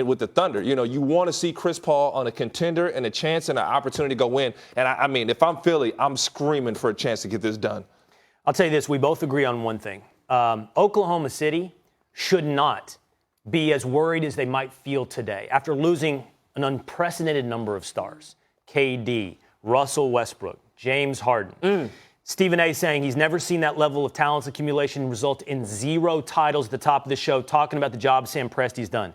with the Thunder. You know, you want to see Chris Paul on a contender and a chance and an opportunity to go win. And I mean, if I'm Philly, I'm screaming for a chance to get this done. I'll tell you this. We both agree on one thing. Oklahoma City should not be as worried as they might feel today after losing an unprecedented number of stars. KD, Russell Westbrook, James Harden. Stephen A. saying he's never seen that level of talent accumulation result in 0 titles at the top of the show, talking about the job Sam Presti's done.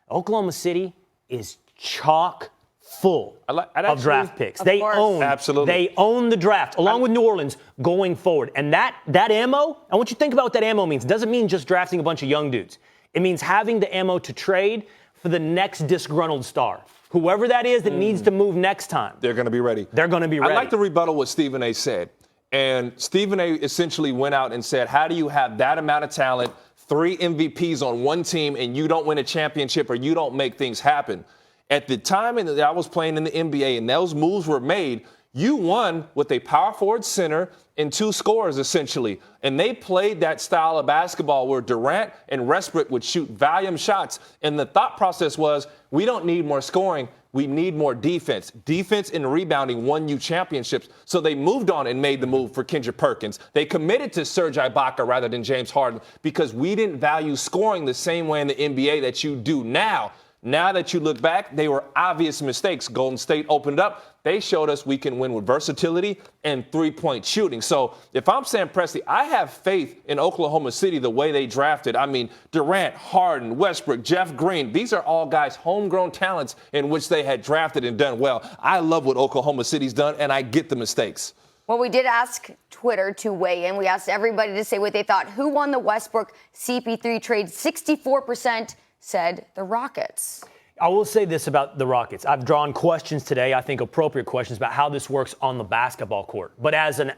Oklahoma City is chock full of draft picks. They own the draft, along with New Orleans, going forward. And that ammo, I want you to think about what that ammo means. It doesn't mean just drafting a bunch of young dudes. It means having the ammo to trade for the next disgruntled star. Whoever that is that needs to move next time. They're going to be ready. They're going to be ready. I'd like to rebuttal what Stephen A. said. And Stephen A. essentially went out and said, how do you have that amount of talent, 3 MVPs on one team, and you don't win a championship or you don't make things happen? At the time that I was playing in the NBA and those moves were made, you won with a power forward center and 2 scorers, essentially. And they played that style of basketball where Durant and Westbrook would shoot volume shots. And the thought process was, we don't need more scoring. We need more defense. Defense and rebounding won you championships. So they moved on and made the move for Kendrick Perkins. They committed to Serge Ibaka rather than James Harden because we didn't value scoring the same way in the NBA that you do now. Now that you look back, they were obvious mistakes. Golden State opened up. They showed us we can win with versatility and 3-point shooting. So if I'm Sam Presti, I have faith in Oklahoma City the way they drafted. I mean, Durant, Harden, Westbrook, Jeff Green, these are all guys, homegrown talents in which they had drafted and done well. I love what Oklahoma City's done, and I get the mistakes. Well, we did ask Twitter to weigh in. We asked everybody to say what they thought. Who won the Westbrook CP3 trade? 64% said the Rockets. I will say this about the Rockets. I've drawn questions today, I think appropriate questions, about how this works on the basketball court. But as an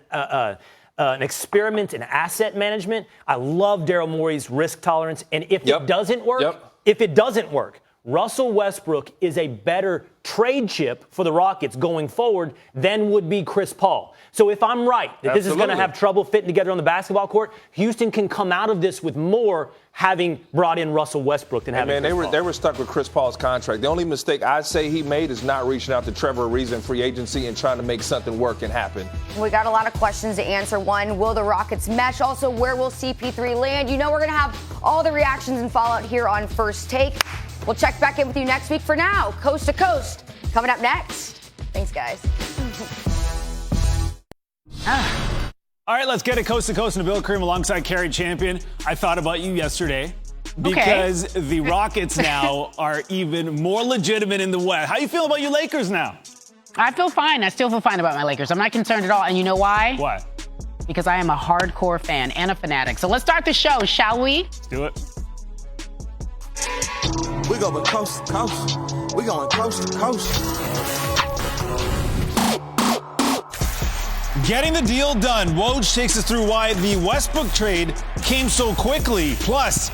experiment in asset management, I love Daryl Morey's risk tolerance. And if it doesn't work, Russell Westbrook is a better trade chip for the Rockets going forward than would be Chris Paul. So if I'm right that this is going to have trouble fitting together on the basketball court, Houston can come out of this with more having brought in Russell Westbrook than having Chris Paul. They were stuck with Chris Paul's contract. The only mistake I'd say he made is not reaching out to Trevor Ariza in free agency and trying to make something work and happen. We got a lot of questions to answer. One, will the Rockets mesh? Also, where will CP3 land? You know we're going to have all the reactions and fallout here on First Take. We'll check back in with you next week. For now, Coast to Coast coming up next. Thanks, guys. All right, let's get it coast to coast and Bill Cream alongside Carrie Champion. I thought about you yesterday because the Rockets now are even more legitimate in the West. How you feel about your Lakers now? I feel fine. I still feel fine about my Lakers. I'm not concerned at all. And you know why? Why? Because I am a hardcore fan and a fanatic. So let's start the show, shall we? Let's do it. We going coast to coast. We going coast to coast. Getting the deal done. Woj takes us through why the Westbrook trade came so quickly. Plus,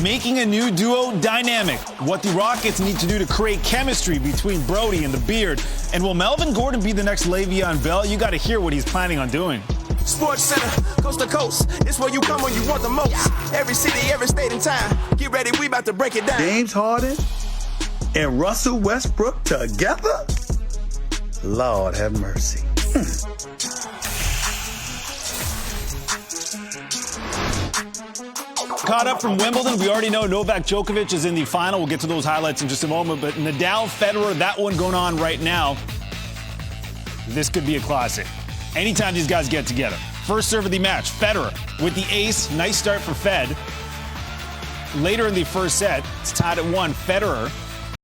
making a new duo dynamic. What the Rockets need to do to create chemistry between Brody and the Beard. And will Melvin Gordon be the next Le'Veon Bell? You got to hear what he's planning on doing. Sports Center, coast to coast. It's where you come when you want the most. Every city, every state and time. Get ready, we about to break it down. James Harden and Russell Westbrook together? Lord have mercy. Caught up from Wimbledon. We already know Novak Djokovic is in the final. We'll get to those highlights in just a moment. But Nadal, Federer, that one going on right now. This could be a classic. Anytime these guys get together. First serve of the match, Federer with the ace. Nice start for Fed. Later in the first set, it's tied at 1. Federer